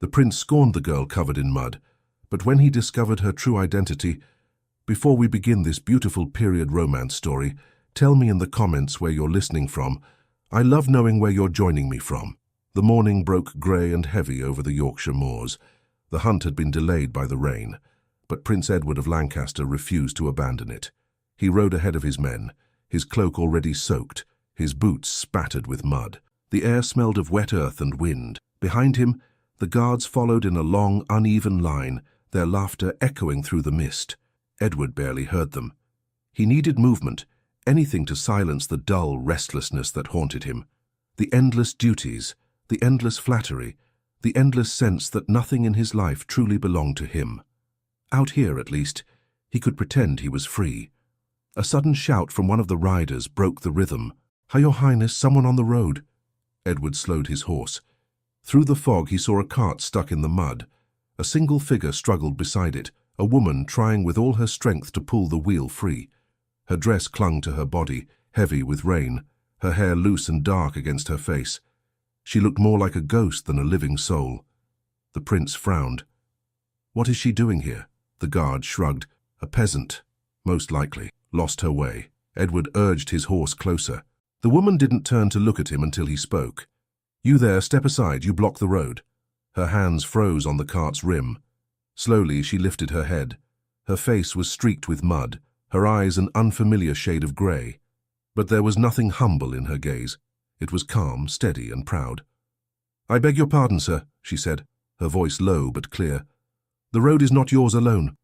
The prince scorned the girl covered in mud, but when he discovered her true identity, before we begin this beautiful period romance story, tell me in the comments where you're listening from. I love knowing where you're joining me from. The morning broke grey and heavy over the Yorkshire moors. The hunt had been delayed by the rain, but Prince Edward of Lancaster refused to abandon it. He rode ahead of his men, his cloak already soaked, his boots spattered with mud. The air smelled of wet earth and wind. Behind him, the guards followed in a long, uneven line, their laughter echoing through the mist. Edward barely heard them. He needed movement, anything to silence the dull restlessness that haunted him. The endless duties, the endless flattery, the endless sense that nothing in his life truly belonged to him. Out here, at least, he could pretend he was free. A sudden shout from one of the riders broke the rhythm. "Your Highness, someone on the road." Edward slowed his horse. Through the fog he saw a cart stuck in the mud. A single figure struggled beside it, a woman trying with all her strength to pull the wheel free. Her dress clung to her body, heavy with rain, her hair loose and dark against her face. She looked more like a ghost than a living soul. The prince frowned. "What is she doing here?" The guard shrugged. "A peasant, most likely. Lost her way." Edward urged his horse closer. The woman didn't turn to look at him until he spoke. "You there, step aside, you block the road." Her hands froze on the cart's rim. Slowly she lifted her head. Her face was streaked with mud, her eyes an unfamiliar shade of grey. But there was nothing humble in her gaze. It was calm, steady, and proud. "I beg your pardon, sir," she said, her voice low but clear. "The road is not yours alone."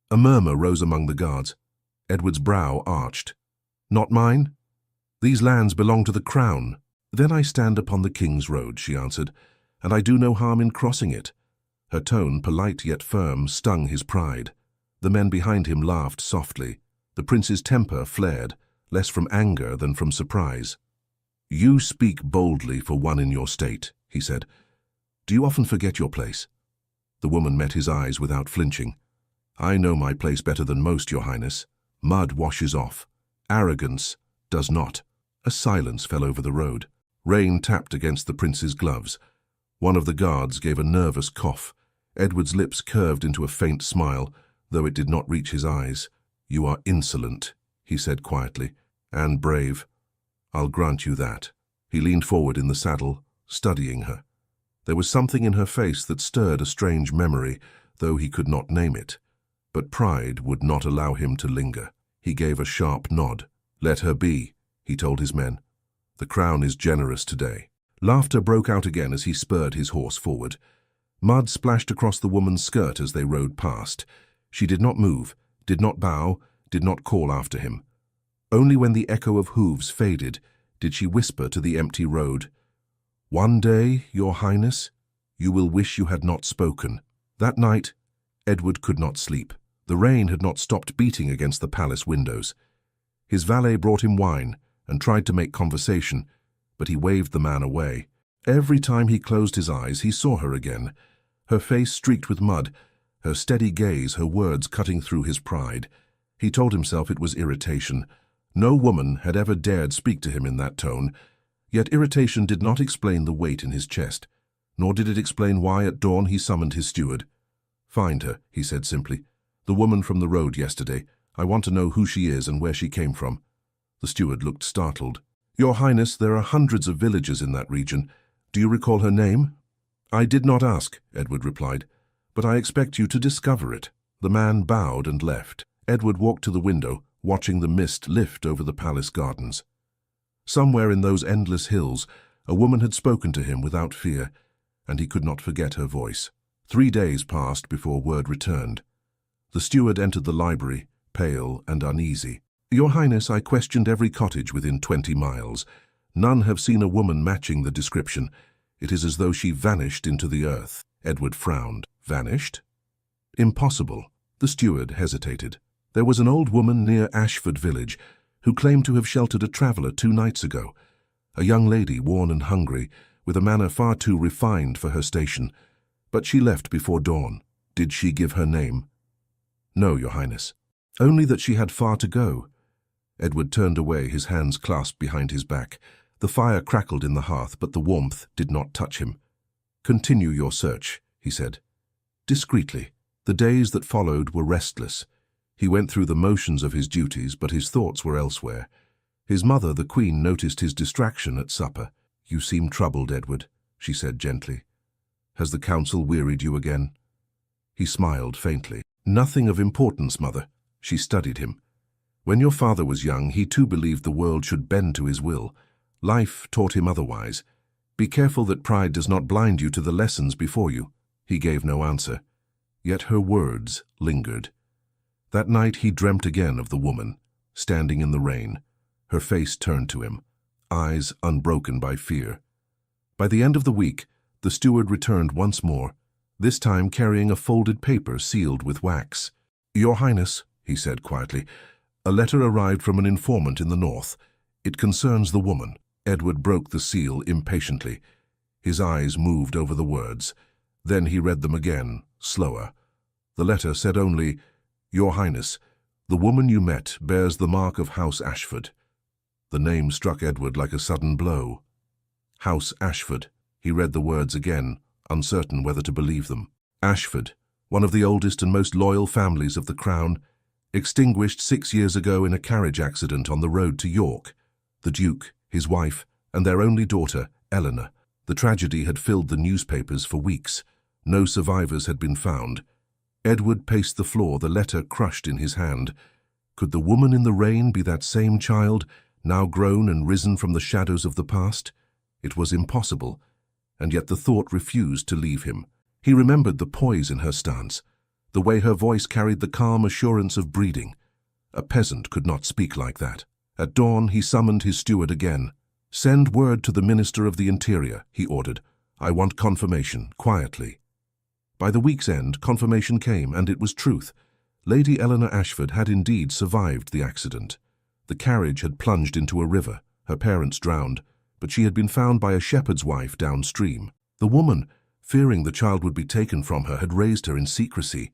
A murmur rose among the guards. Edward's brow arched. "Not mine? These lands belong to the crown." "Then I stand upon the king's road," she answered, "and I do no harm in crossing it." Her tone, polite yet firm, stung his pride. The men behind him laughed softly. The prince's temper flared, less from anger than from surprise. "You speak boldly for one in your state," he said. "Do you often forget your place?" The woman met his eyes without flinching. "I know my place better than most, Your Highness. Mud washes off. Arrogance does not." A silence fell over the road. Rain tapped against the prince's gloves. One of the guards gave a nervous cough. Edward's lips curved into a faint smile, though it did not reach his eyes. "You are insolent," he said quietly, "and brave. I'll grant you that." He leaned forward in the saddle, studying her. There was something in her face that stirred a strange memory, though he could not name it. But pride would not allow him to linger. He gave a sharp nod. "Let her be," he told his men. "The crown is generous today." Laughter broke out again as he spurred his horse forward. Mud splashed across the woman's skirt as they rode past. She did not move, did not bow, did not call after him. Only when the echo of hooves faded did she whisper to the empty road, "One day, Your Highness, you will wish you had not spoken." That night, Edward could not sleep. The rain had not stopped beating against the palace windows. His valet brought him wine and tried to make conversation, but he waved the man away. Every time he closed his eyes, he saw her again, her face streaked with mud, her steady gaze, her words cutting through his pride. He told himself it was irritation. No woman had ever dared speak to him in that tone, yet irritation did not explain the weight in his chest, nor did it explain why at dawn he summoned his steward. "Find her," he said simply. "The woman from the road yesterday. I want to know who she is and where she came from." The steward looked startled. "Your Highness, there are hundreds of villages in that region. Do you recall her name?" "I did not ask," Edward replied, "but I expect you to discover it." The man bowed and left. Edward walked to the window, watching the mist lift over the palace gardens. Somewhere in those endless hills, a woman had spoken to him without fear, and he could not forget her voice. 3 days passed before word returned. The steward entered the library, pale and uneasy. "Your Highness, I questioned every cottage within 20 miles. None have seen a woman matching the description. It is as though she vanished into the earth." Edward frowned. "Vanished?" "Impossible." The steward hesitated. "There was an old woman near Ashford village who claimed to have sheltered a traveller 2 nights ago. A young lady, worn and hungry, with a manner far too refined for her station. But she left before dawn." "Did she give her name?" "No, Your Highness. Only that she had far to go." Edward turned away, his hands clasped behind his back. The fire crackled in the hearth, but the warmth did not touch him. "Continue your search," he said. Discreetly. The days that followed were restless. He went through the motions of his duties, but his thoughts were elsewhere. His mother, the Queen, noticed his distraction at supper. You seem troubled, Edward, she said gently. Has the council wearied you again? He smiled faintly. Nothing of importance, Mother. She studied him. When your father was young, he too believed the world should bend to his will. Life taught him otherwise. Be careful that pride does not blind you to the lessons before you. He gave no answer. Yet her words lingered. That night he dreamt again of the woman, standing in the rain, her face turned to him, eyes unbroken by fear. By the end of the week, the steward returned once more, this time carrying a folded paper sealed with wax. Your Highness, he said quietly, a letter arrived from an informant in the north. It concerns the woman. Edward broke the seal impatiently. His eyes moved over the words. Then he read them again, slower. The letter said only, Your Highness, the woman you met bears the mark of House Ashford. The name struck Edward like a sudden blow. House Ashford. He read the words again, uncertain whether to believe them. Ashford, one of the oldest and most loyal families of the Crown, extinguished 6 years ago in a carriage accident on the road to York. The Duke, his wife, and their only daughter, Eleanor. The tragedy had filled the newspapers for weeks. No survivors had been found. Edward paced the floor, the letter crushed in his hand. Could the woman in the rain be that same child, now grown and risen from the shadows of the past? It was impossible, and yet the thought refused to leave him. He remembered the poise in her stance, the way her voice carried the calm assurance of breeding. A peasant could not speak like that. At dawn, he summoned his steward again. Send word to the Minister of the Interior, he ordered. I want confirmation, quietly. By the week's end, confirmation came, and it was truth. Lady Eleanor Ashford had indeed survived the accident. The carriage had plunged into a river, her parents drowned, but she had been found by a shepherd's wife downstream. The woman, fearing the child would be taken from her, had raised her in secrecy.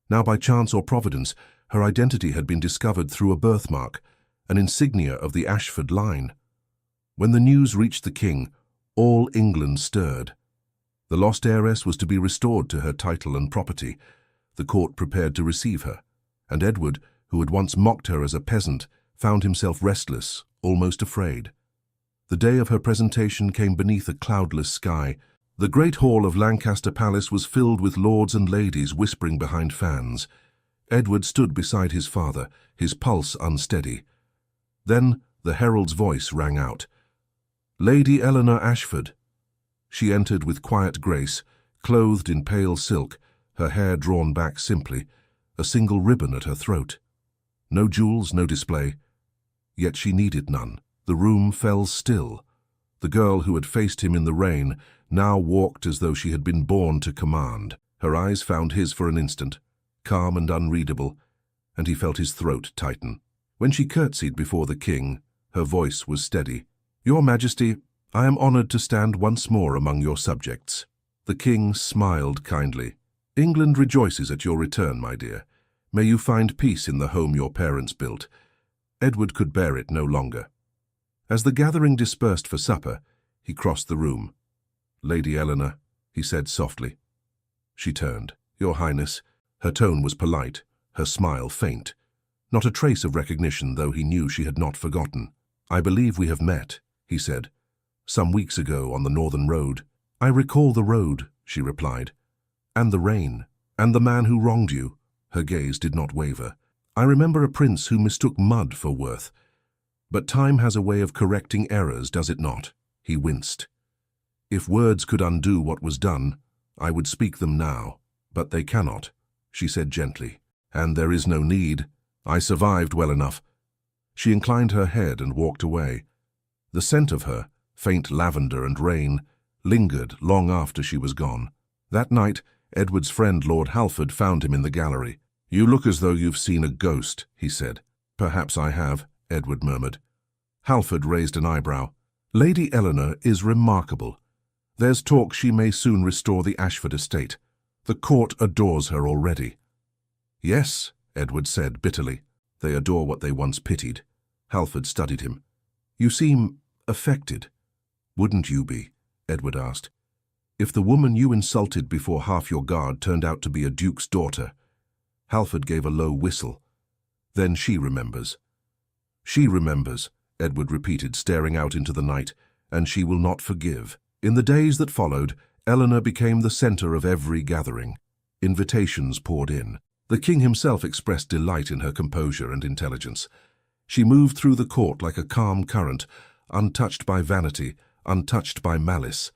Now, by chance or providence, her identity had been discovered through a birthmark, an insignia of the Ashford line. When the news reached the king, all England stirred. The lost heiress was to be restored to her title and property. The court prepared to receive her, and Edward, who had once mocked her as a peasant, found himself restless, almost afraid. The day of her presentation came beneath a cloudless sky. The great hall of Lancaster Palace was filled with lords and ladies whispering behind fans. Edward stood beside his father, his pulse unsteady. Then the herald's voice rang out. Lady Eleanor Ashford. She entered with quiet grace, clothed in pale silk, her hair drawn back simply, a single ribbon at her throat. No jewels, no display. Yet she needed none. The room fell still. The girl who had faced him in the rain now walked as though she had been born to command. Her eyes found his for an instant, calm and unreadable, and he felt his throat tighten. When she curtsied before the king, her voice was steady. Your Majesty, I am honored to stand once more among your subjects. The king smiled kindly. England rejoices at your return, my dear. May you find peace in the home your parents built. Edward could bear it no longer. As the gathering dispersed for supper, he crossed the room. Lady Eleanor, he said softly. She turned. Your Highness. Her tone was polite, her smile faint. Not a trace of recognition, though he knew she had not forgotten. I believe we have met, he said. Some weeks ago on the northern road. I recall the road, she replied. And the rain, and the man who wronged you. Her gaze did not waver. I remember a prince who mistook mud for worth. But time has a way of correcting errors, does it not? He winced. If words could undo what was done, I would speak them now. But they cannot, she said gently. And there is no need. I survived well enough. She inclined her head and walked away. The scent of her, faint lavender and rain, lingered long after she was gone. That night, Edward's friend Lord Halford found him in the gallery. You look as though you've seen a ghost, he said. Perhaps I have, Edward murmured. Halford raised an eyebrow. Lady Eleanor is remarkable. There's talk she may soon restore the Ashford estate. The court adores her already. Yes, Edward said bitterly. They adore what they once pitied. Halford studied him. You seem affected. Wouldn't you be? Edward asked. If the woman you insulted before half your guard turned out to be a duke's daughter. Halford gave a low whistle. Then she remembers. She remembers, Edward repeated, staring out into the night, and she will not forgive. In the days that followed, Eleanor became the center of every gathering. Invitations poured in. The king himself expressed delight in her composure and intelligence. She moved through the court like a calm current, untouched by vanity, untouched by malice.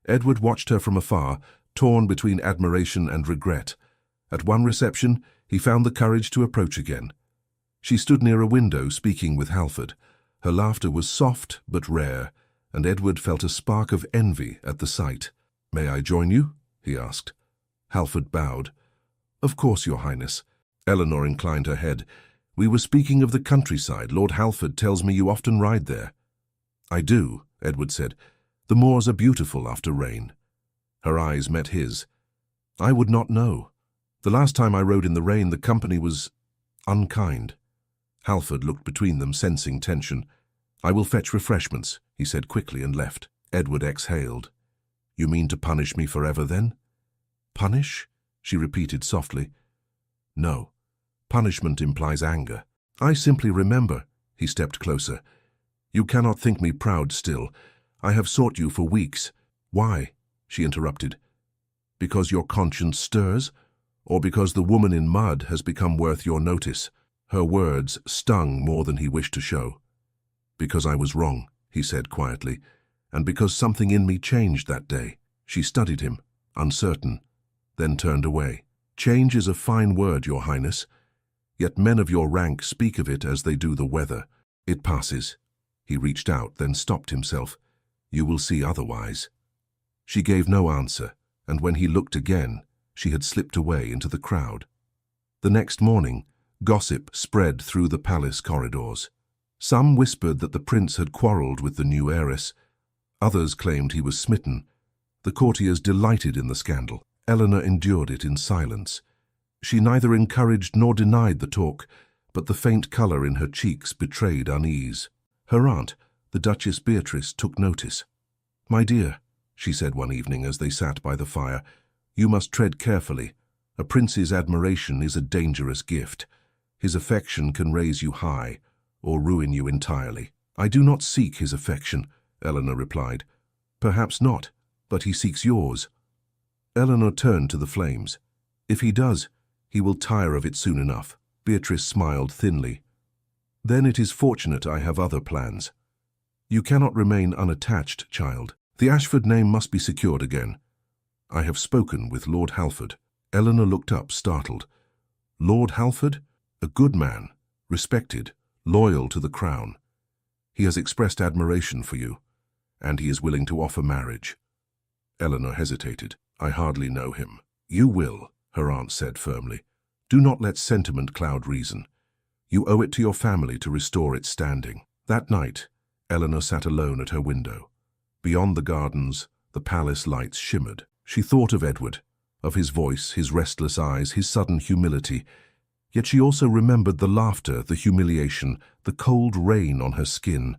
Edward watched her from afar, torn between admiration and regret. At one reception, he found the courage to approach again. She stood near a window speaking with Halford. Her laughter was soft but rare, and Edward felt a spark of envy at the sight. "May I join you?" he asked. Halford bowed. "Of course, Your Highness." Eleanor inclined her head. "We were speaking of the countryside. Lord Halford tells me you often ride there." "I do," Edward said. "The moors are beautiful after rain." Her eyes met his. "I would not know. The last time I rode in the rain, the company was unkind." Halford looked between them, sensing tension. "I will fetch refreshments," he said quickly, and left. Edward exhaled. "You mean to punish me forever, then?" "Punish?" she repeated softly. "No. Punishment implies anger. I simply remember." He stepped closer. "You cannot think me proud still. I have sought you for weeks." "Why?" she interrupted. "Because your conscience stirs? Or because the woman in mud has become worth your notice?" Her words stung more than he wished to show. "Because I was wrong," he said quietly, "and because something in me changed that day." She studied him, uncertain, then turned away. "Change is a fine word, Your Highness. Yet men of your rank speak of it as they do the weather. It passes." He reached out, then stopped himself. "You will see otherwise." She gave no answer, and when he looked again, she had slipped away into the crowd. The next morning, gossip spread through the palace corridors. Some whispered that the prince had quarreled with the new heiress. Others claimed he was smitten. The courtiers delighted in the scandal. Eleanor endured it in silence. She neither encouraged nor denied the talk, but the faint colour in her cheeks betrayed unease. Her aunt, the Duchess Beatrice, took notice. "My dear," she said one evening as they sat by the fire, "you must tread carefully. A prince's admiration is a dangerous gift. His affection can raise you high, or ruin you entirely." "I do not seek his affection," Eleanor replied. "Perhaps not, but he seeks yours." Eleanor turned to the flames. "If he does, he will tire of it soon enough." Beatrice smiled thinly. "Then it is fortunate I have other plans. You cannot remain unattached, child. The Ashford name must be secured again. I have spoken with Lord Halford." Eleanor looked up, startled. "Lord Halford? A good man, respected, loyal to the crown. He has expressed admiration for you, and he is willing to offer marriage." Eleanor hesitated. "I hardly know him." "You will," her aunt said firmly. "Do not let sentiment cloud reason. You owe it to your family to restore its standing." That night, Eleanor sat alone at her window. Beyond the gardens, the palace lights shimmered. She thought of Edward, of his voice, his restless eyes, his sudden humility. Yet she also remembered the laughter, the humiliation, the cold rain on her skin.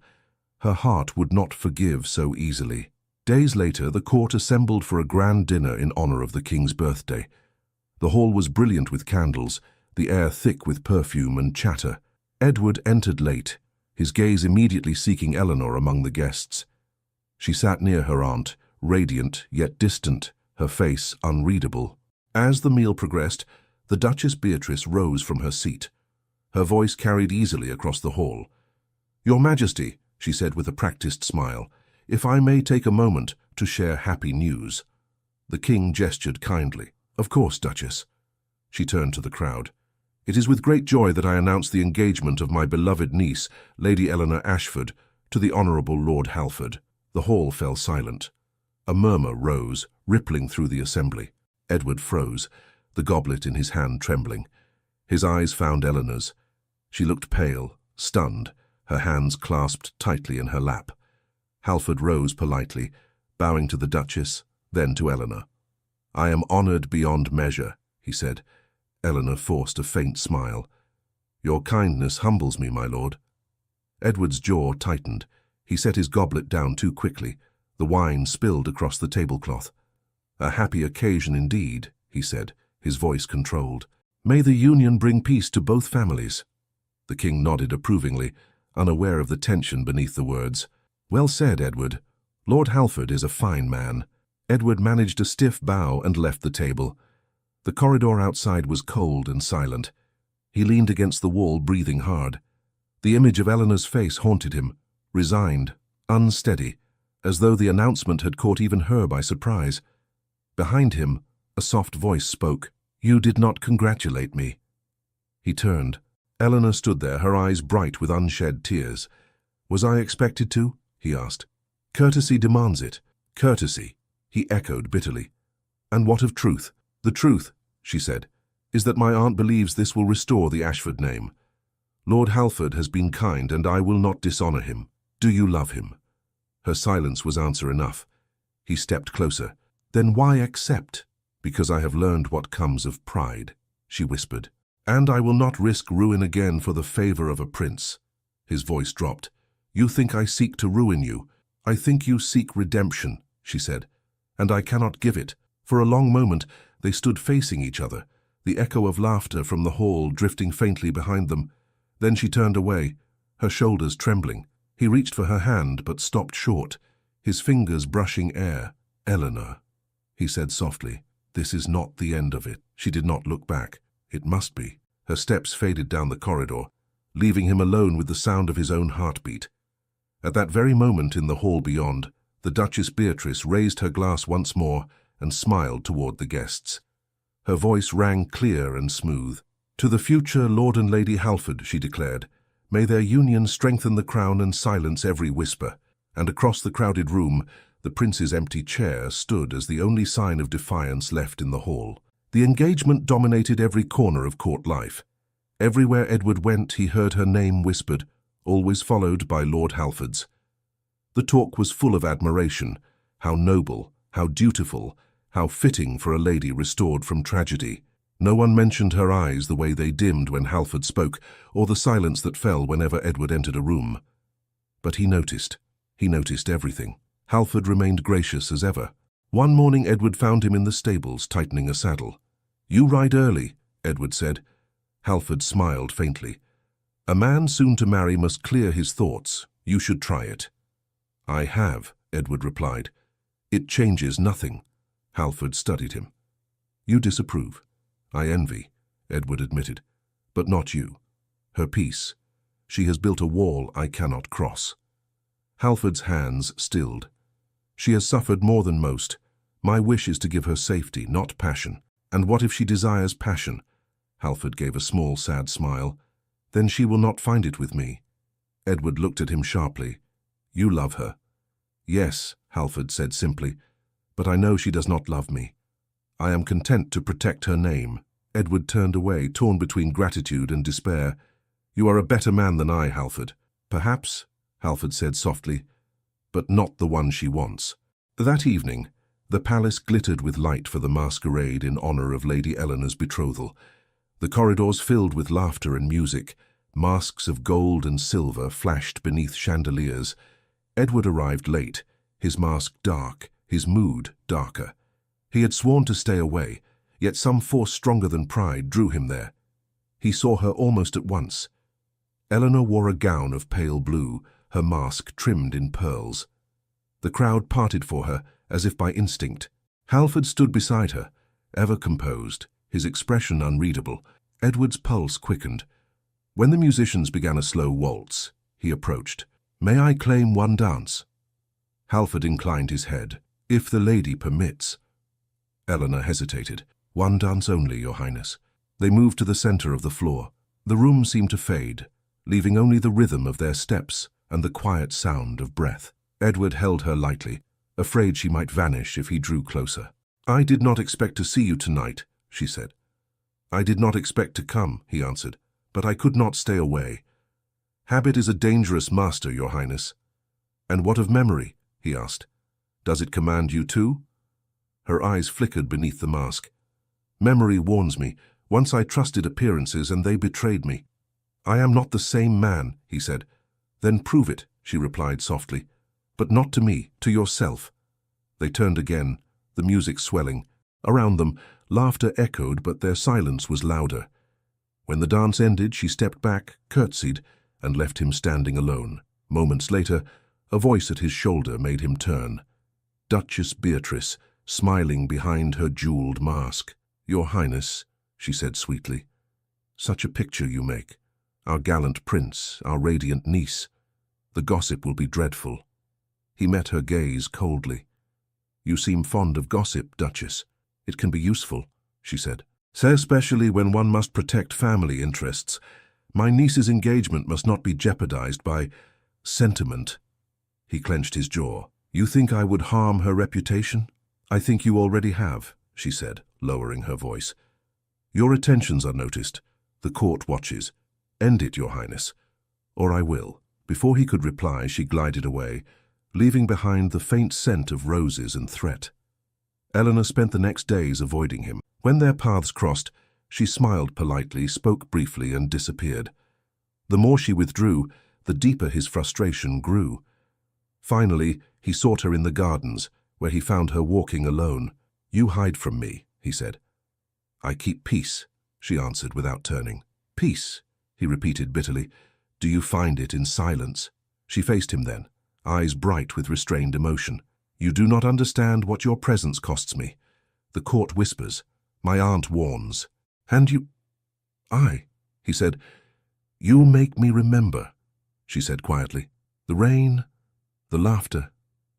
Her heart would not forgive so easily. Days later, the court assembled for a grand dinner in honor of the king's birthday. The hall was brilliant with candles, the air thick with perfume and chatter. Edward entered late, his gaze immediately seeking Eleanor among the guests. She sat near her aunt, radiant yet distant, her face unreadable. As the meal progressed, the Duchess Beatrice rose from her seat. Her voice carried easily across the hall. "Your Majesty," she said with a practiced smile, "if I may take a moment to share happy news." The king gestured kindly. "Of course, Duchess." She turned to the crowd. "It is with great joy that I announce the engagement of my beloved niece, Lady Eleanor Ashford, to the Honourable Lord Halford." The hall fell silent. A murmur rose, rippling through the assembly. Edward froze, the goblet in his hand trembling. His eyes found Eleanor's. She looked pale, stunned, her hands clasped tightly in her lap. Halford rose politely, bowing to the Duchess, then to Eleanor. "I am honoured beyond measure," he said. Eleanor forced a faint smile. "Your kindness humbles me, my lord." Edward's jaw tightened. He set his goblet down too quickly. The wine spilled across the tablecloth. "A happy occasion indeed," he said, his voice controlled. "May the union bring peace to both families." The king nodded approvingly, unaware of the tension beneath the words. "Well said, Edward. Lord Halford is a fine man." Edward managed a stiff bow and left the table. The corridor outside was cold and silent. He leaned against the wall, breathing hard. The image of Eleanor's face haunted him, resigned, unsteady, as though the announcement had caught even her by surprise. Behind him, a soft voice spoke. "You did not congratulate me." He turned. Eleanor stood there, her eyes bright with unshed tears. "Was I expected to?" he asked. "Courtesy demands it." "Courtesy," he echoed bitterly. "And what of truth?" "The truth," she said, "is that my aunt believes this will restore the Ashford name. Lord Halford has been kind, and I will not dishonor him. Do you love him?" Her silence was answer enough. He stepped closer. "Then why accept?" "Because I have learned what comes of pride," she whispered. "And I will not risk ruin again for the favor of a prince." His voice dropped. "You think I seek to ruin you. I think you seek redemption," she said, "and I cannot give it." For a long moment, they stood facing each other, the echo of laughter from the hall drifting faintly behind them. Then she turned away, her shoulders trembling. He reached for her hand, but stopped short, his fingers brushing air. "Eleanor," he said softly, "this is not the end of it." She did not look back. It must be. Her steps faded down the corridor, leaving him alone with the sound of his own heartbeat. At that very moment in the hall beyond, the Duchess Beatrice raised her glass once more and smiled toward the guests. Her voice rang clear and smooth. "To the future Lord and Lady Halford," she declared, "may their union strengthen the crown and silence every whisper." And across the crowded room, the prince's empty chair stood as the only sign of defiance left in the hall. The engagement dominated every corner of court life. Everywhere Edward went, he heard her name whispered, always followed by Lord Halford's. The talk was full of admiration. How noble, how dutiful, how fitting for a lady restored from tragedy. No one mentioned her eyes the way they dimmed when Halford spoke, or the silence that fell whenever Edward entered a room. But he noticed everything. Halford remained gracious as ever. One morning Edward found him in the stables, tightening a saddle. "You ride early," Edward said. Halford smiled faintly. "A man soon to marry must clear his thoughts. You should try it." "I have," Edward replied. "It changes nothing." Halford studied him. "You disapprove." "I envy," Edward admitted. "But not you. Her peace. She has built a wall I cannot cross." Halford's hands stilled. "She has suffered more than most. My wish is to give her safety, not passion." "And what if she desires passion?" Halford gave a small, sad smile. "Then she will not find it with me." Edward looked at him sharply. "You love her." "Yes," Halford said simply, "but I know she does not love me. I am content to protect her name." Edward turned away, torn between gratitude and despair. "You are a better man than I, Halford." "Perhaps," Halford said softly, "but not the one she wants." That evening, the palace glittered with light for the masquerade in honor of Lady Eleanor's betrothal. The corridors filled with laughter and music. Masks of gold and silver flashed beneath chandeliers. Edward arrived late, his mask dark, his mood darker. He had sworn to stay away, yet some force stronger than pride drew him there. He saw her almost at once. Eleanor wore a gown of pale blue, her mask trimmed in pearls. The crowd parted for her, as if by instinct. Halford stood beside her, ever composed, his expression unreadable. Edward's pulse quickened. When the musicians began a slow waltz, he approached. "May I claim one dance?" Halford inclined his head. "If the lady permits." Eleanor hesitated. "One dance only, Your Highness." They moved to the center of the floor. The room seemed to fade, leaving only the rhythm of their steps and the quiet sound of breath. Edward held her lightly, afraid she might vanish if he drew closer. "I did not expect to see you tonight," she said. "I did not expect to come," he answered, "but I could not stay away. Habit is a dangerous master, Your Highness." "And what of memory?" he asked. "Does it command you too?" Her eyes flickered beneath the mask. "Memory warns me. Once I trusted appearances and they betrayed me." "I am not the same man," he said. "Then prove it," she replied softly. "But not to me, to yourself." They turned again, the music swelling. Around them, laughter echoed, but their silence was louder. When the dance ended, she stepped back, curtsied, and left him standing alone. Moments later, a voice at his shoulder made him turn. Duchess Beatrice, smiling behind her jeweled mask. "Your Highness," she said sweetly. "Such a picture you make. Our gallant prince, our radiant niece. The gossip will be dreadful." He met her gaze coldly. "You seem fond of gossip, Duchess. It can be useful," she said. "Say especially when one must protect family interests. My niece's engagement must not be jeopardized by sentiment." He clenched his jaw. "You think I would harm her reputation?" "I think you already have," she said, lowering her voice. "Your attentions are noticed. The court watches. End it, Your Highness, or I will." Before he could reply, she glided away, leaving behind the faint scent of roses and threat. Eleanor spent the next days avoiding him. When their paths crossed, she smiled politely, spoke briefly, and disappeared. The more she withdrew, the deeper his frustration grew. Finally, he sought her in the gardens, where he found her walking alone. "You hide from me," he said. "I keep peace," she answered without turning. "Peace," he repeated bitterly. "Do you find it in silence?" She faced him then, eyes bright with restrained emotion. "You do not understand what your presence costs me. The court whispers. My aunt warns. And you—" he said. "You make me remember," she said quietly. "The rain, the laughter,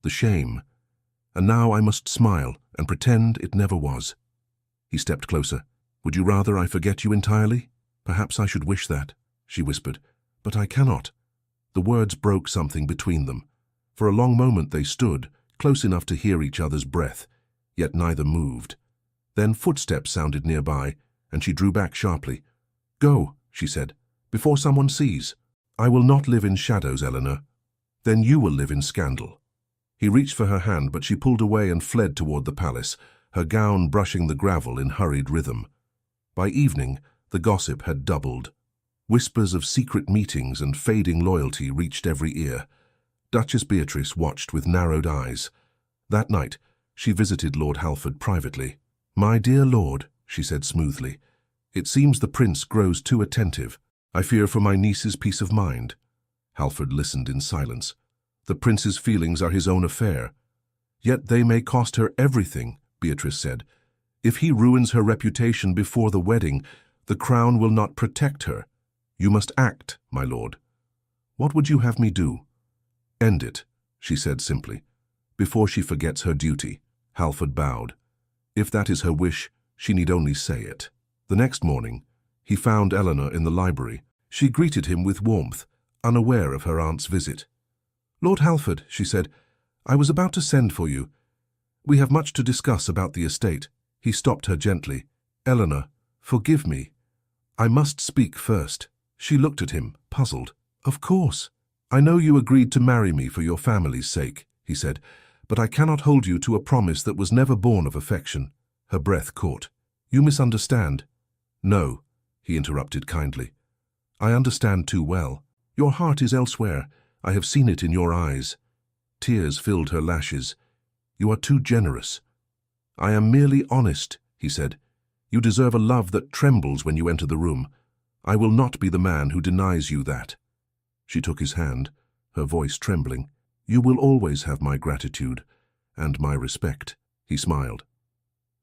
the shame. And now I must smile and pretend it never was." He stepped closer. "Would you rather I forget you entirely?" "Perhaps I should wish that," she whispered. "But I cannot." The words broke something between them. For a long moment they stood, close enough to hear each other's breath, yet neither moved. Then footsteps sounded nearby, and she drew back sharply. "Go," she said, "before someone sees." "I will not live in shadows, Eleanor. Then you will live in scandal." He reached for her hand, but she pulled away and fled toward the palace, her gown brushing the gravel in hurried rhythm. By evening, the gossip had doubled. Whispers of secret meetings and fading loyalty reached every ear. Duchess Beatrice watched with narrowed eyes. That night, she visited Lord Halford privately. "My dear lord," she said smoothly, "it seems the prince grows too attentive. I fear for my niece's peace of mind." Halford listened in silence. "The prince's feelings are his own affair." "Yet they may cost her everything," Beatrice said. "If he ruins her reputation before the wedding, the crown will not protect her. You must act, my lord." "What would you have me do?" "End it," she said simply, "before she forgets her duty." Halford bowed. If that is her wish, she need only say it. The next morning, he found Eleanor in the library. She greeted him with warmth, unaware of her aunt's visit. "Lord Halford," she said, "I was about to send for you. We have much to discuss about the estate." He stopped her gently. "Eleanor, forgive me. I must speak first." She looked at him, puzzled. "Of course. I know you agreed to marry me for your family's sake," he said, "but I cannot hold you to a promise that was never born of affection." Her breath caught. "You misunderstand." "No," he interrupted kindly. "I understand too well. Your heart is elsewhere. I have seen it in your eyes." Tears filled her lashes. "You are too generous." "I am merely honest," he said. "You deserve a love that trembles when you enter the room. I will not be the man who denies you that." She took his hand, her voice trembling. "You will always have my gratitude and my respect." He smiled.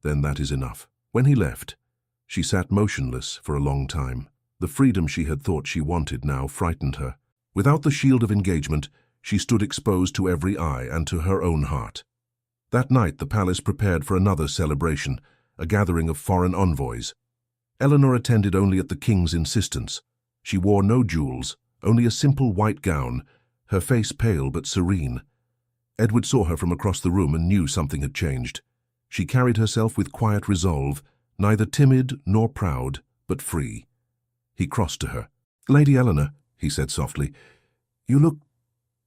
"Then that is enough." When he left, she sat motionless for a long time. The freedom she had thought she wanted now frightened her. Without the shield of engagement, she stood exposed to every eye and to her own heart. That night the palace prepared for another celebration, a gathering of foreign envoys. Eleanor attended only at the king's insistence. She wore no jewels, only a simple white gown, her face pale but serene. Edward saw her from across the room and knew something had changed. She carried herself with quiet resolve, neither timid nor proud, but free. He crossed to her. "Lady Eleanor," he said softly, "you look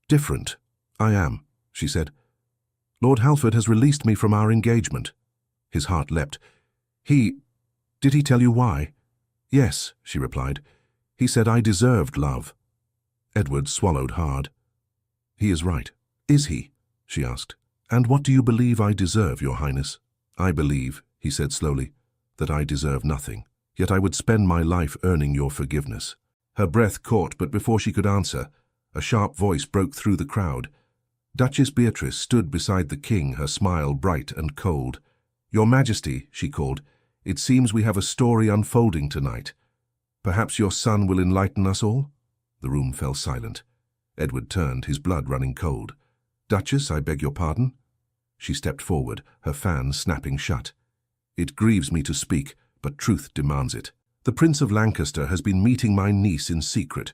different." "I am," she said. "Lord Halford has released me from our engagement." His heart leapt. Did he tell you why?" "Yes," she replied. "He said I deserved love." Edward swallowed hard. "He is right." "Is he?" she asked. "And what do you believe I deserve, Your Highness?" "I believe," he said slowly, "that I deserve nothing. Yet I would spend my life earning your forgiveness." Her breath caught, but before she could answer, a sharp voice broke through the crowd. Duchess Beatrice stood beside the king, her smile bright and cold. "Your Majesty," she called, "it seems we have a story unfolding tonight. Perhaps your son will enlighten us all?" The room fell silent. Edward turned, his blood running cold. "Duchess, I beg your pardon?" She stepped forward, her fan snapping shut. "It grieves me to speak, but truth demands it. The Prince of Lancaster has been meeting my niece in secret.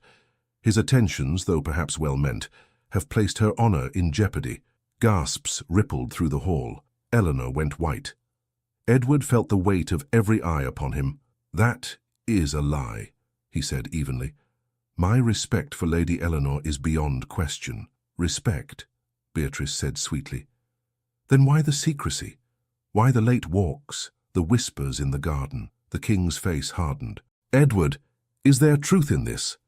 His attentions, though perhaps well-meant, have placed her honor in jeopardy." Gasps rippled through the hall. Eleanor went white. Edward felt the weight of every eye upon him. "That is a lie," he said evenly. "My respect for Lady Eleanor is beyond question." "Respect," Beatrice said sweetly. "Then why the secrecy? Why the late walks, the whispers in the garden?" The king's face hardened. "Edward, is there truth in this?"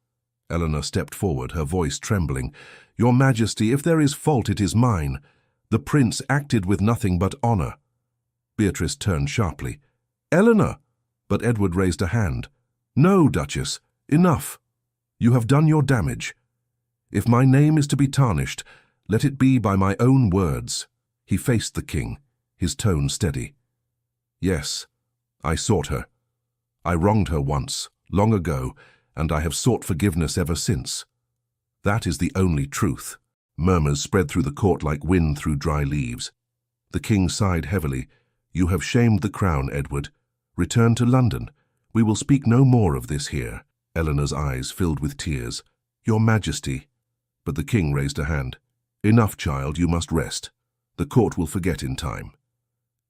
Eleanor stepped forward, her voice trembling. "Your Majesty, if there is fault, it is mine. The prince acted with nothing but honor." Beatrice turned sharply. "Eleanor!" But Edward raised a hand. "No, Duchess, enough. You have done your damage. If my name is to be tarnished, let it be by my own words." He faced the king, his tone steady. "Yes, I sought her. I wronged her once, long ago, and I have sought forgiveness ever since. That is the only truth." Murmurs spread through the court like wind through dry leaves. The king sighed heavily. "You have shamed the crown, Edward. Return to London. We will speak no more of this here." Eleanor's eyes filled with tears. "Your Majesty." But the king raised a hand. "Enough, child, you must rest. The court will forget in time."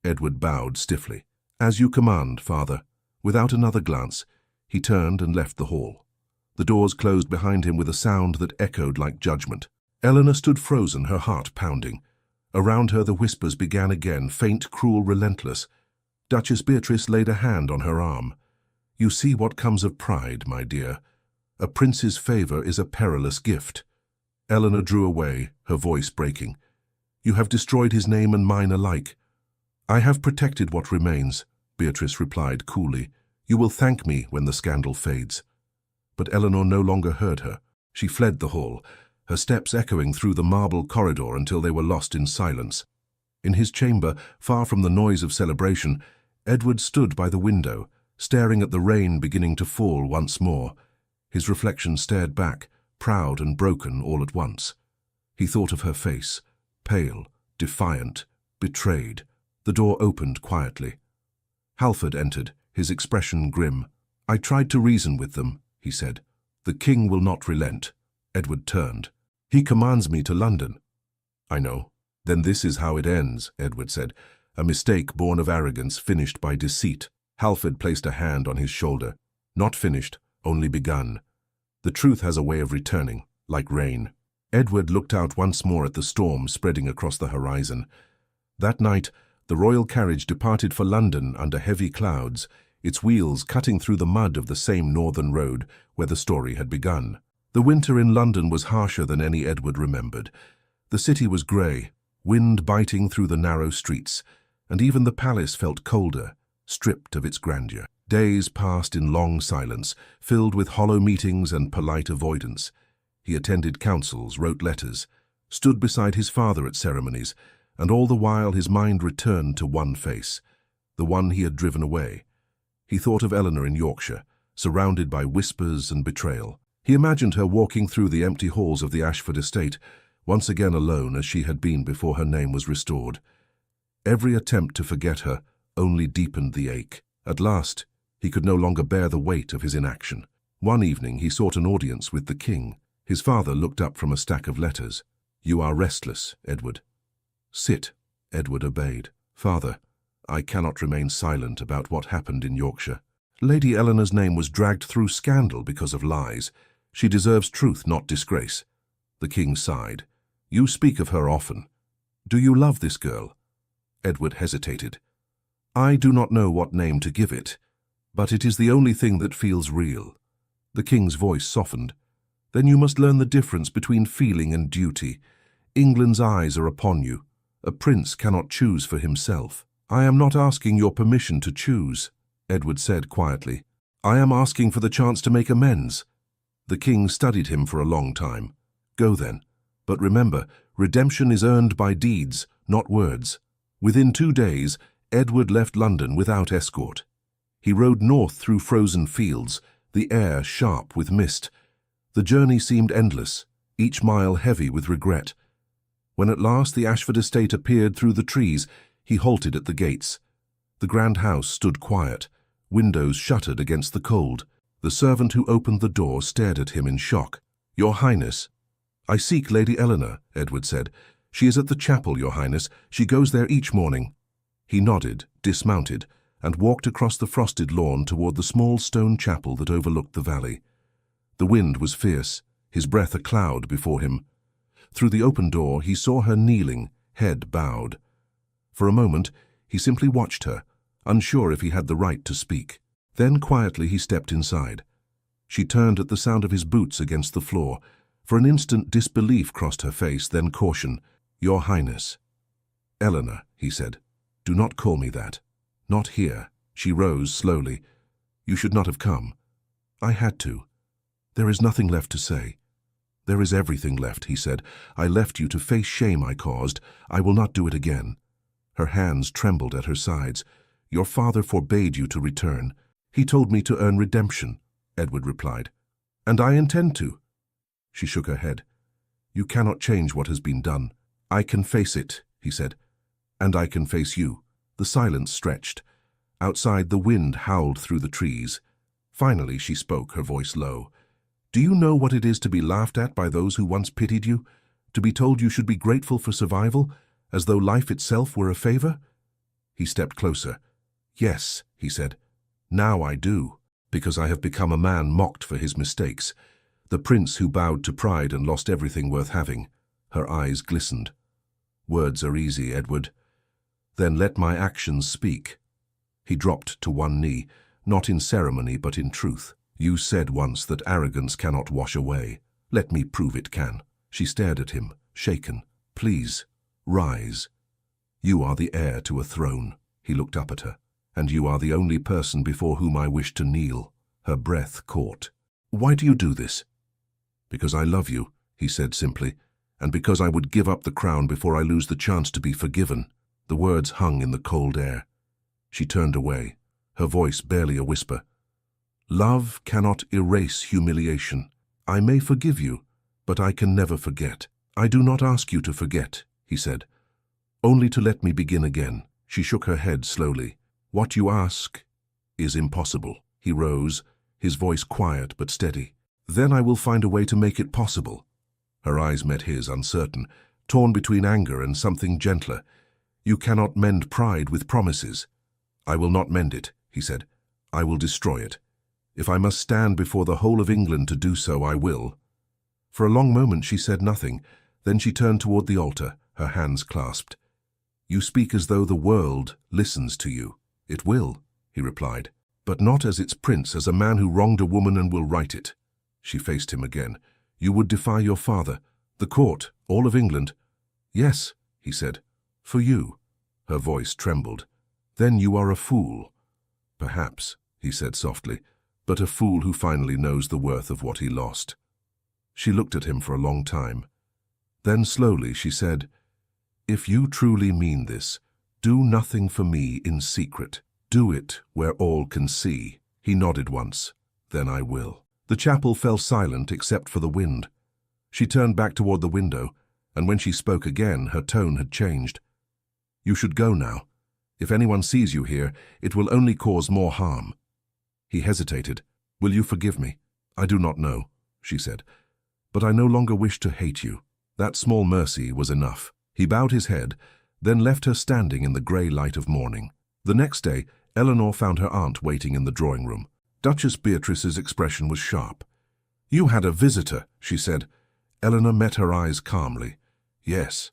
Edward bowed stiffly. "As you command, father." Without another glance, he turned and left the hall. The doors closed behind him with a sound that echoed like judgment. Eleanor stood frozen, her heart pounding. Around her the whispers began again, faint, cruel, relentless. Duchess Beatrice laid a hand on her arm. "You see what comes of pride, my dear. A prince's favor is a perilous gift." Eleanor drew away, her voice breaking. "You have destroyed his name and mine alike." "I have protected what remains," Beatrice replied coolly. "You will thank me when the scandal fades." But Eleanor no longer heard her. She fled the hall, her steps echoing through the marble corridor until they were lost in silence. In his chamber, far from the noise of celebration, Edward stood by the window, staring at the rain beginning to fall once more. His reflection stared back, proud and broken all at once. He thought of her face, pale, defiant, betrayed. The door opened quietly. Halford entered, his expression grim. "I tried to reason with them," he said. "The king will not relent." Edward turned. "He commands me to London." "I know." "Then this is how it ends," Edward said. "A mistake born of arrogance, finished by deceit." Halford placed a hand on his shoulder. "Not finished, only begun. The truth has a way of returning, like rain." Edward looked out once more at the storm spreading across the horizon. That night, the royal carriage departed for London under heavy clouds, its wheels cutting through the mud of the same northern road where the story had begun. The winter in London was harsher than any Edward remembered. The city was grey, wind biting through the narrow streets, and even the palace felt colder, stripped of its grandeur. Days passed in long silence, filled with hollow meetings and polite avoidance. He attended councils, wrote letters, stood beside his father at ceremonies, and all the while his mind returned to one face, the one he had driven away. He thought of Eleanor in Yorkshire, surrounded by whispers and betrayal. He imagined her walking through the empty halls of the Ashford estate, once again alone as she had been before her name was restored. Every attempt to forget her only deepened the ache. At last, he could no longer bear the weight of his inaction. One evening he sought an audience with the king. His father looked up from a stack of letters. "You are restless, Edward." "Sit." Edward obeyed. "Father, I cannot remain silent about what happened in Yorkshire. Lady Eleanor's name was dragged through scandal because of lies. She deserves truth, not disgrace." The king sighed. "You speak of her often. Do you love this girl?" Edward hesitated. "I do not know what name to give it, but it is the only thing that feels real." The king's voice softened. "Then you must learn the difference between feeling and duty. England's eyes are upon you. A prince cannot choose for himself. I am not asking your permission to choose, Edward said quietly. I am asking for the chance to make amends. The king studied him for a long time. Go then. But remember, redemption is earned by deeds, not words. Within 2 days, Edward left London without escort. He rode north through frozen fields, the air sharp with mist. The journey seemed endless, each mile heavy with regret. When at last the Ashford estate appeared through the trees, he halted at the gates. The grand house stood quiet, windows shuttered against the cold. The servant who opened the door stared at him in shock. Your Highness. I seek Lady Eleanor, Edward said. She is at the chapel, Your Highness. She goes there each morning. He nodded, dismounted, and walked across the frosted lawn toward the small stone chapel that overlooked the valley. The wind was fierce, his breath a cloud before him. Through the open door he saw her kneeling, head bowed. For a moment he simply watched her, unsure if he had the right to speak. Then quietly he stepped inside. She turned at the sound of his boots against the floor. For an instant disbelief crossed her face, then caution. Your Highness. Eleanor, he said. Do not call me that. Not here. She rose slowly. You should not have come. I had to. There is nothing left to say. There is everything left, he said. I left you to face shame I caused. I will not do it again. Her hands trembled at her sides. Your father forbade you to return. He told me to earn redemption, Edward replied. And I intend to. She shook her head. You cannot change what has been done. I can face it, he said. And I can face you. The silence stretched. Outside, the wind howled through the trees. Finally, she spoke, her voice low. Do you know what it is to be laughed at by those who once pitied you? To be told you should be grateful for survival, as though life itself were a favor? He stepped closer. Yes, he said. Now I do, because I have become a man mocked for his mistakes. The prince who bowed to pride and lost everything worth having. Her eyes glistened. Words are easy, Edward. Then let my actions speak. He dropped to one knee, not in ceremony but in truth. You said once that arrogance cannot wash away. Let me prove it can. She stared at him, shaken. Please, rise. You are the heir to a throne. He looked up at her. And you are the only person before whom I wish to kneel. Her breath caught. Why do you do this? Because I love you, he said simply, and because I would give up the crown before I lose the chance to be forgiven. The words hung in the cold air. She turned away, her voice barely a whisper. Love cannot erase humiliation. I may forgive you, but I can never forget. I do not ask you to forget, he said. Only to let me begin again. She shook her head slowly. What you ask is impossible. He rose, his voice quiet but steady. Then I will find a way to make it possible. Her eyes met his, uncertain, torn between anger and something gentler. You cannot mend pride with promises. I will not mend it, he said. I will destroy it. If I must stand before the whole of England to do so, I will. For a long moment she said nothing. Then she turned toward the altar, her hands clasped. You speak as though the world listens to you. It will, he replied, but not as its prince, as a man who wronged a woman and will right it. She faced him again. You would defy your father, the court, all of England. Yes, he said, for you. Her voice trembled. Then you are a fool. Perhaps, he said softly, but a fool who finally knows the worth of what he lost. She looked at him for a long time. Then slowly she said, If you truly mean this, do nothing for me in secret. Do it where all can see. He nodded once. Then I will. The chapel fell silent except for the wind. She turned back toward the window, and when she spoke again, her tone had changed. You should go now. If anyone sees you here, it will only cause more harm. He hesitated. Will you forgive me? I do not know, she said, but I no longer wish to hate you. That small mercy was enough. He bowed his head, then left her standing in the grey light of morning. The next day, Eleanor found her aunt waiting in the drawing room. Duchess Beatrice's expression was sharp. You had a visitor, she said. Eleanor met her eyes calmly. Yes.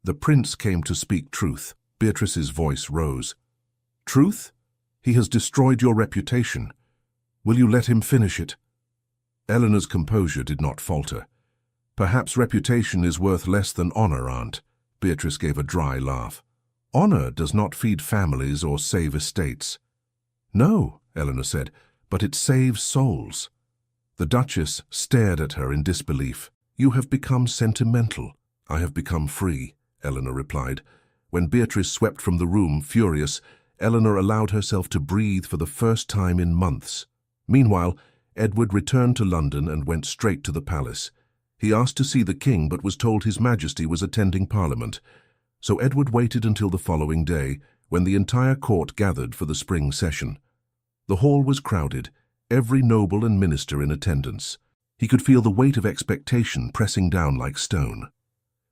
The prince came to speak truth. Beatrice's voice rose. Truth? He has destroyed your reputation. Will you let him finish it? Eleanor's composure did not falter. Perhaps reputation is worth less than honor, aunt. Beatrice gave a dry laugh. Honor does not feed families or save estates. No, Eleanor said, but it saves souls. The Duchess stared at her in disbelief. You have become sentimental. I have become free, Eleanor replied. When Beatrice swept from the room, furious, Eleanor allowed herself to breathe for the first time in months. Meanwhile, Edward returned to London and went straight to the palace. He asked to see the king but was told His Majesty was attending Parliament. So Edward waited until the following day, when the entire court gathered for the spring session. The hall was crowded, every noble and minister in attendance. He could feel the weight of expectation pressing down like stone.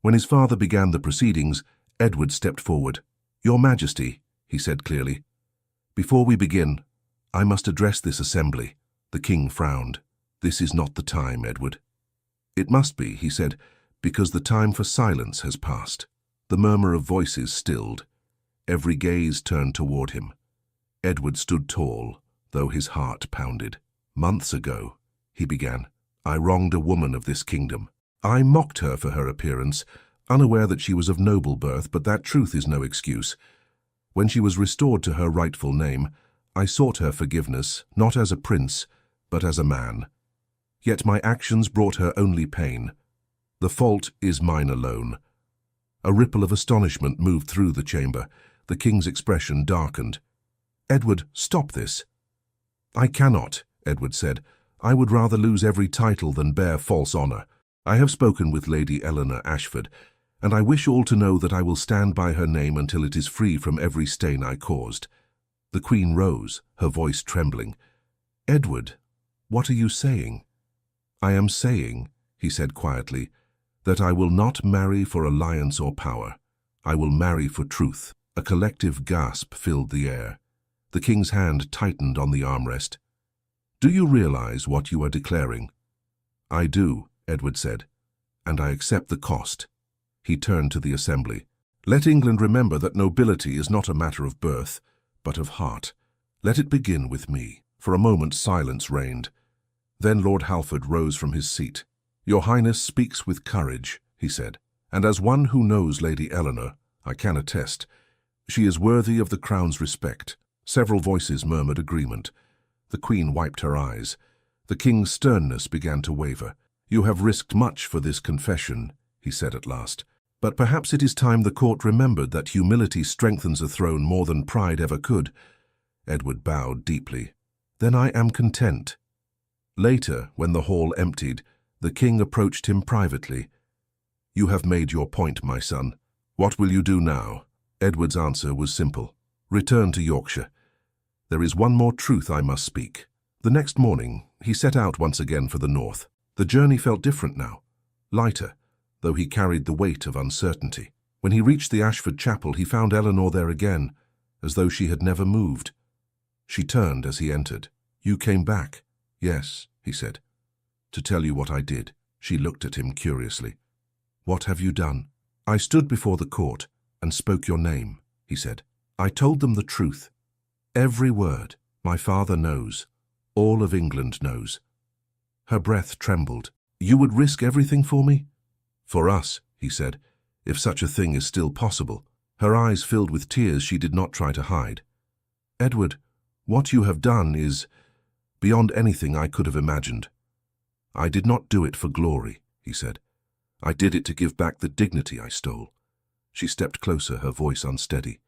When his father began the proceedings, Edward stepped forward. Your Majesty, he said clearly. Before we begin, I must address this assembly. The king frowned. This is not the time, Edward. It must be, he said, because the time for silence has passed. The murmur of voices stilled. Every gaze turned toward him. Edward stood tall, though his heart pounded. Months ago, he began, I wronged a woman of this kingdom. I mocked her for her appearance, unaware that she was of noble birth, but that truth is no excuse. When she was restored to her rightful name, I sought her forgiveness, not as a prince, but as a man. Yet my actions brought her only pain. The fault is mine alone. A ripple of astonishment moved through the chamber. The king's expression darkened. Edward, stop this. I cannot, Edward said. I would rather lose every title than bear false honor. I have spoken with Lady Eleanor Ashford, and I wish all to know that I will stand by her name until it is free from every stain I caused. The Queen rose, her voice trembling. Edward, what are you saying? I am saying, he said quietly, that I will not marry for alliance or power. I will marry for truth. A collective gasp filled the air. The king's hand tightened on the armrest. Do you realize what you are declaring? I do, Edward said, and I accept the cost. He turned to the assembly. Let England remember that nobility is not a matter of birth, but of heart. Let it begin with me. For a moment silence reigned. Then Lord Halford rose from his seat. Your Highness speaks with courage, he said, and as one who knows Lady Eleanor, I can attest. She is worthy of the crown's respect. Several voices murmured agreement. The Queen wiped her eyes. The king's sternness began to waver. You have risked much for this confession, he said at last. But perhaps it is time the court remembered that humility strengthens a throne more than pride ever could. Edward bowed deeply. Then I am content. Later, when the hall emptied, the king approached him privately. You have made your point, my son. What will you do now? Edward's answer was simple. Return to Yorkshire. There is one more truth I must speak. The next morning, he set out once again for the north. The journey felt different now, lighter, though he carried the weight of uncertainty. When he reached the Ashford chapel, he found Eleanor there again, as though she had never moved. She turned as he entered. You came back? Yes, he said. To tell you what I did. She looked at him curiously. What have you done? I stood before the court and spoke your name, he said. I told them the truth. Every word. My father knows. All of England knows. Her breath trembled. You would risk everything for me? For us, he said, if such a thing is still possible. Her eyes filled with tears she did not try to hide. Edward, what you have done is beyond anything I could have imagined. I did not do it for glory, he said. I did it to give back the dignity I stole. She stepped closer, her voice unsteady.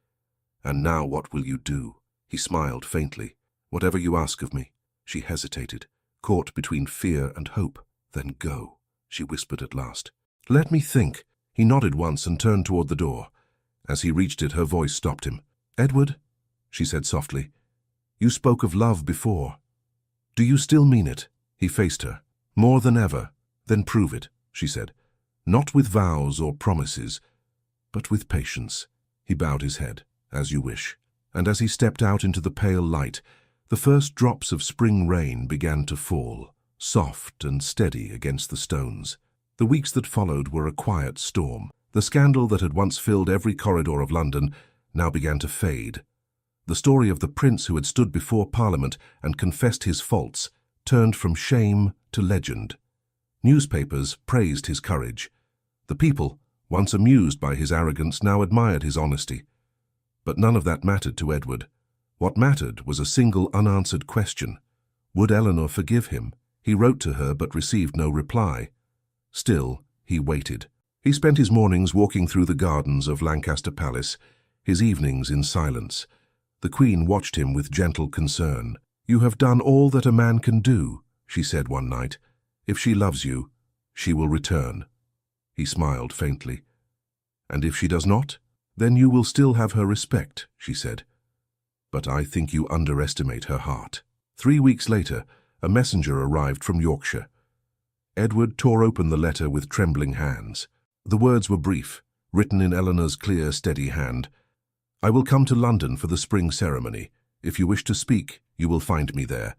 And now what will you do? He smiled faintly. Whatever you ask of me. She hesitated, caught between fear and hope. Then go, she whispered at last. Let me think. He nodded once and turned toward the door. As he reached it, her voice stopped him. Edward, she said softly, you spoke of love before. Do you still mean it? He faced her. More than ever. Then prove it, she said. Not with vows or promises, but with patience. He bowed his head. As you wish. And as he stepped out into the pale light, the first drops of spring rain began to fall, soft and steady against the stones. The weeks that followed were a quiet storm. The scandal that had once filled every corridor of London now began to fade. The story of the prince who had stood before Parliament and confessed his faults turned from shame to legend. Newspapers praised his courage. The people, once amused by his arrogance, now admired his honesty. But none of that mattered to Edward. What mattered was a single unanswered question. Would Eleanor forgive him? He wrote to her but received no reply. Still, he waited. He spent his mornings walking through the gardens of Lancaster Palace, his evenings in silence. The Queen watched him with gentle concern. "You have done all that a man can do," she said one night. "If she loves you, she will return." He smiled faintly. "And if she does not, then you will still have her respect," she said. "But I think you underestimate her heart." 3 weeks later, a messenger arrived from Yorkshire. Edward tore open the letter with trembling hands. The words were brief, written in Eleanor's clear, steady hand. "I will come to London for the spring ceremony. If you wish to speak, you will find me there."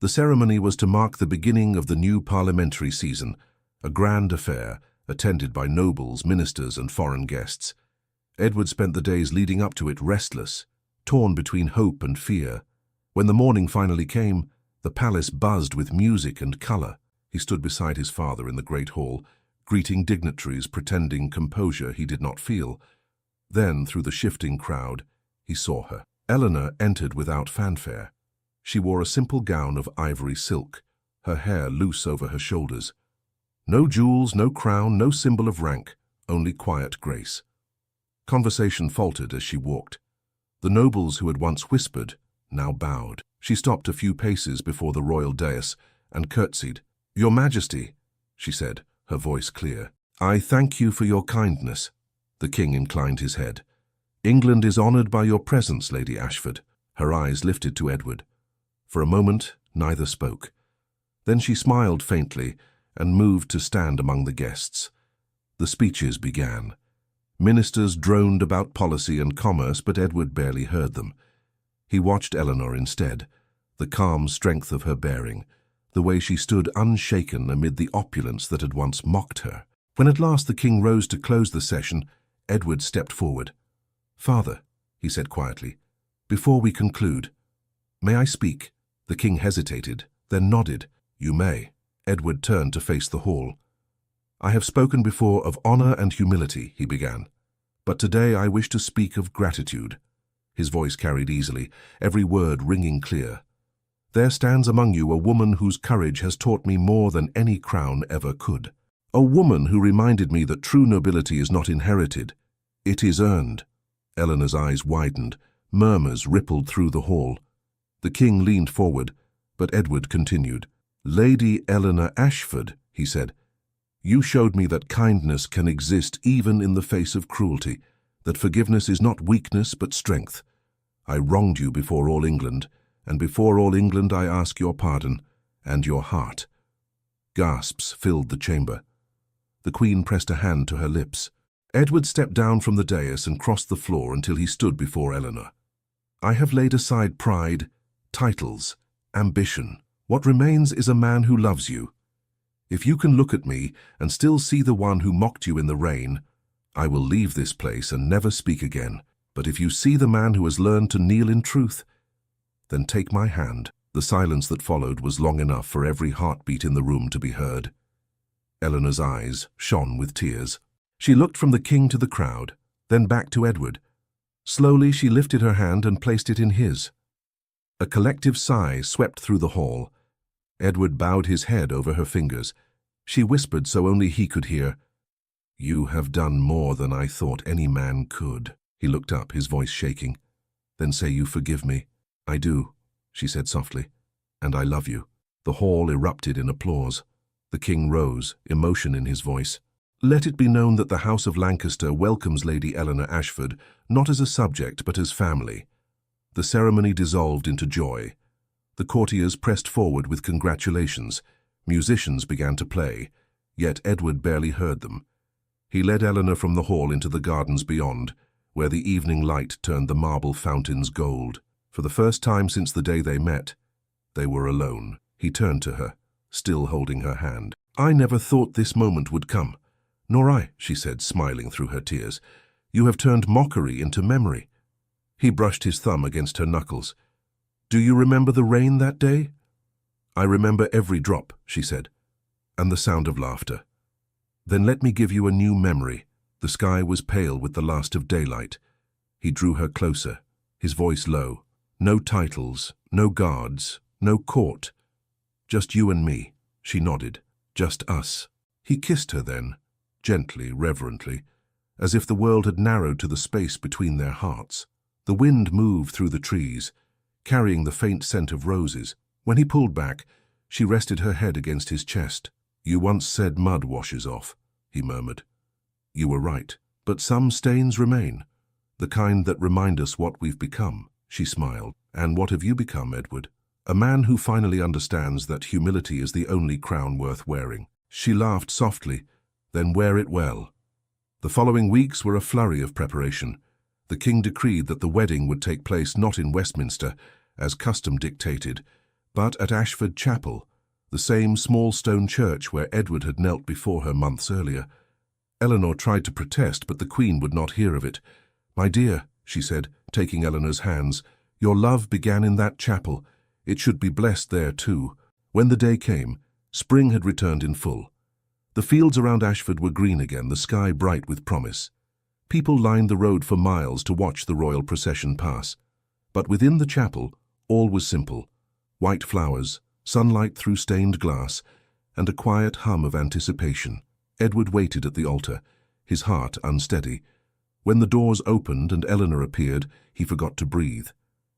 The ceremony was to mark the beginning of the new parliamentary season, a grand affair, attended by nobles, ministers, and foreign guests. Edward spent the days leading up to it restless, torn between hope and fear. When the morning finally came, the palace buzzed with music and colour. He stood beside his father in the great hall, greeting dignitaries, pretending composure he did not feel. Then, through the shifting crowd, he saw her. Eleanor entered without fanfare. She wore a simple gown of ivory silk, her hair loose over her shoulders. No jewels, no crown, no symbol of rank, only quiet grace. Conversation faltered as she walked. The nobles who had once whispered now bowed. She stopped a few paces before the royal dais and curtsied. "Your Majesty," she said, her voice clear. "I thank you for your kindness." The king inclined his head. "England is honoured by your presence, Lady Ashford." Her eyes lifted to Edward. For a moment, neither spoke. Then she smiled faintly and moved to stand among the guests. The speeches began. Ministers droned about policy and commerce, but Edward barely heard them. He watched Eleanor instead, the calm strength of her bearing, the way she stood unshaken amid the opulence that had once mocked her. When at last the king rose to close the session, Edward stepped forward. "Father," he said quietly, "before we conclude, may I speak?" The king hesitated, then nodded. "You may." Edward turned to face the hall. "I have spoken before of honour and humility," he began. "But today I wish to speak of gratitude." His voice carried easily, every word ringing clear. "There stands among you a woman whose courage has taught me more than any crown ever could. A woman who reminded me that true nobility is not inherited, it is earned." Eleanor's eyes widened, murmurs rippled through the hall. The king leaned forward, but Edward continued. "Lady Eleanor Ashford," he said, "you showed me that kindness can exist even in the face of cruelty, that forgiveness is not weakness but strength. I wronged you before all England, and before all England I ask your pardon and your heart." Gasps filled the chamber. The Queen pressed a hand to her lips. Edward stepped down from the dais and crossed the floor until he stood before Eleanor. "I have laid aside pride, titles, ambition. What remains is a man who loves you. If you can look at me and still see the one who mocked you in the rain, I will leave this place and never speak again. But if you see the man who has learned to kneel in truth, then take my hand." The silence that followed was long enough for every heartbeat in the room to be heard. Eleanor's eyes shone with tears. She looked from the king to the crowd, then back to Edward. Slowly she lifted her hand and placed it in his. A collective sigh swept through the hall. Edward bowed his head over her fingers. She whispered so only he could hear, "You have done more than I thought any man could." He looked up, his voice shaking. "Then say you forgive me." "I do," she said softly, "and I love you." The hall erupted in applause. The king rose, emotion in his voice. "Let it be known that the House of Lancaster welcomes Lady Eleanor Ashford, not as a subject but as family." The ceremony dissolved into joy. The courtiers pressed forward with congratulations. Musicians began to play, yet Edward barely heard them. He led Eleanor from the hall into the gardens beyond, where the evening light turned the marble fountains gold. For the first time since the day they met, they were alone. He turned to her, still holding her hand. "I never thought this moment would come." "Nor I," she said, smiling through her tears. "You have turned mockery into memory." He brushed his thumb against her knuckles. "Do you remember the rain that day?" "I remember every drop," she said, "and the sound of laughter." "Then let me give you a new memory." The sky was pale with the last of daylight. He drew her closer, his voice low. No titles, no guards, no court. Just you and me, she nodded. Just us. He kissed her then, gently, reverently, as if the world had narrowed to the space between their hearts. The wind moved through the trees, carrying the faint scent of roses. When he pulled back, she rested her head against his chest. You once said mud washes off, he murmured. You were right, but some stains remain. The kind that remind us what we've become, she smiled. And what have you become, Edward? A man who finally understands that humility is the only crown worth wearing. She laughed softly, then wear it well. The following weeks were a flurry of preparation. The king decreed that the wedding would take place not in Westminster, as custom dictated, but at Ashford Chapel, the same small stone church where Edward had knelt before her months earlier. Eleanor tried to protest, but the Queen would not hear of it. My dear, she said, taking Eleanor's hands, your love began in that chapel. It should be blessed there too. When the day came, spring had returned in full. The fields around Ashford were green again, the sky bright with promise. People lined the road for miles to watch the royal procession pass. But within the chapel, all was simple. White flowers, sunlight through stained glass, and a quiet hum of anticipation. Edward waited at the altar, his heart unsteady. When the doors opened and Eleanor appeared, he forgot to breathe.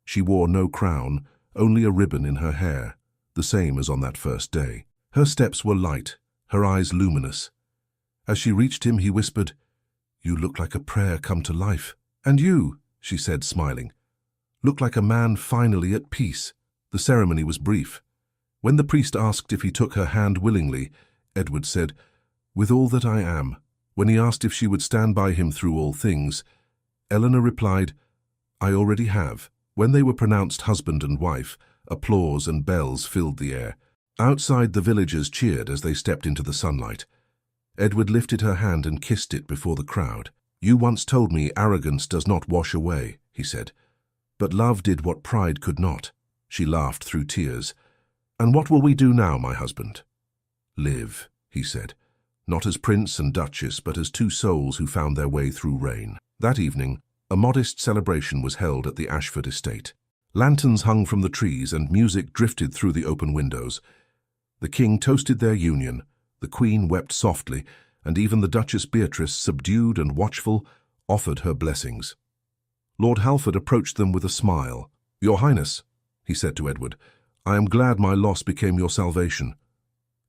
She wore no crown, only a ribbon in her hair, the same as on that first day. Her steps were light, her eyes luminous. As she reached him, he whispered, You look like a prayer come to life. And you, she said, smiling, look like a man finally at peace. The ceremony was brief. When the priest asked if he took her hand willingly, Edward said, With all that I am. When he asked if she would stand by him through all things, Eleanor replied, I already have. When they were pronounced husband and wife, applause and bells filled the air. Outside, the villagers cheered as they stepped into the sunlight. Edward lifted her hand and kissed it before the crowd. You once told me arrogance does not wash away, he said. But love did what pride could not. She laughed through tears. And what will we do now, my husband? Live, he said. Not as prince and duchess, but as two souls who found their way through rain. That evening, a modest celebration was held at the Ashford estate. Lanterns hung from the trees and music drifted through the open windows. The king toasted their union, the queen wept softly, and even the Duchess Beatrice, subdued and watchful, offered her blessings. Lord Halford approached them with a smile. Your Highness, he said to Edward, I am glad my loss became your salvation.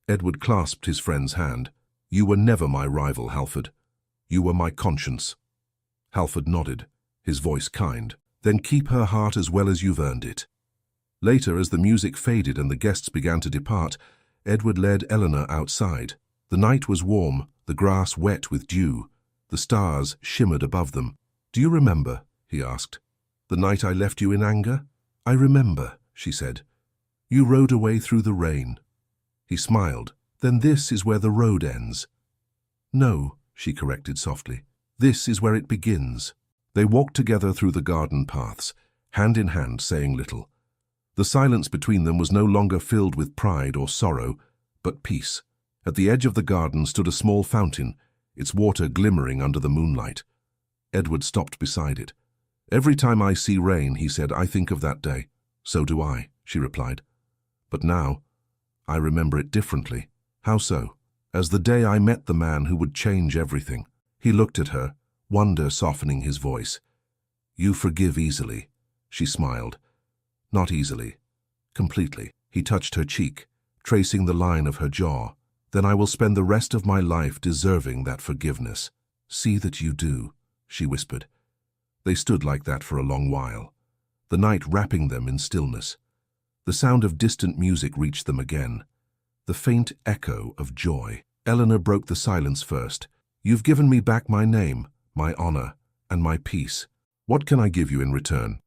Edward clasped his friend's hand. You were never my rival, Halford. You were my conscience. Halford nodded, his voice kind. Then keep her heart as well as you've earned it. Later, as the music faded and the guests began to depart, Edward led Eleanor outside. The night was warm, the grass wet with dew. The stars shimmered above them. Do you remember, he asked, the night I left you in anger? I remember, she said. You rode away through the rain. He smiled. Then this is where the road ends. No, she corrected softly. This is where it begins. They walked together through the garden paths, hand in hand, saying little. The silence between them was no longer filled with pride or sorrow, but peace. At the edge of the garden stood a small fountain, its water glimmering under the moonlight. Edward stopped beside it. Every time I see rain, he said, I think of that day. So do I, she replied. But now, I remember it differently. How so? As the day I met the man who would change everything. He looked at her, wonder softening his voice. You forgive easily, she smiled. Not easily. Completely. He touched her cheek, tracing the line of her jaw. Then I will spend the rest of my life deserving that forgiveness. See that you do, she whispered. They stood like that for a long while, the night wrapping them in stillness. The sound of distant music reached them again, the faint echo of joy. Eleanor broke the silence first. You've given me back my name, my honor, and my peace. What can I give you in return?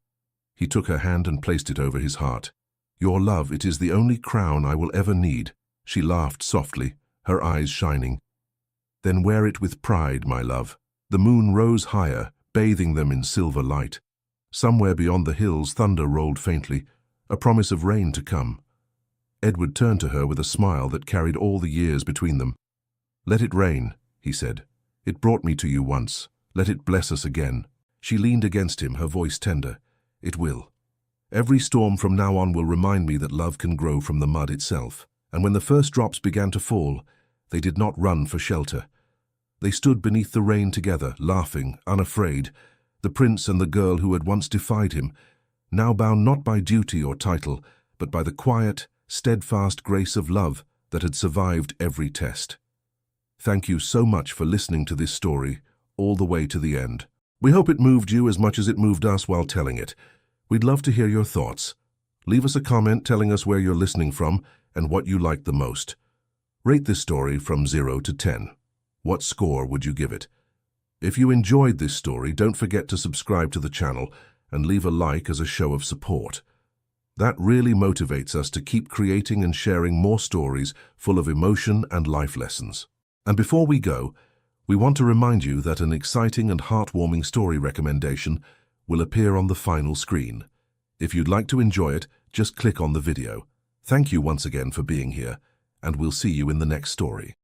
He took her hand and placed it over his heart. Your love, it is the only crown I will ever need. She laughed softly, her eyes shining. Then wear it with pride, my love. The moon rose higher, bathing them in silver light. Somewhere beyond the hills, thunder rolled faintly, a promise of rain to come. Edward turned to her with a smile that carried all the years between them. Let it rain, he said. It brought me to you once. Let it bless us again." She leaned against him, her voice tender. "It will. Every storm from now on will remind me that love can grow from the mud itself." And when the first drops began to fall, they did not run for shelter. They stood beneath the rain together, laughing, unafraid, the prince and the girl who had once defied him, now bound not by duty or title, but by the quiet, steadfast grace of love that had survived every test. Thank you so much for listening to this story, all the way to the end. We hope it moved you as much as it moved us while telling it. We'd love to hear your thoughts. Leave us a comment telling us where you're listening from and what you liked the most. Rate this story from 0 to 10. What score would you give it? If you enjoyed this story, don't forget to subscribe to the channel and leave a like as a show of support. That really motivates us to keep creating and sharing more stories full of emotion and life lessons. And before we go, we want to remind you that an exciting and heartwarming story recommendation will appear on the final screen. If you'd like to enjoy it, just click on the video. Thank you once again for being here, and we'll see you in the next story.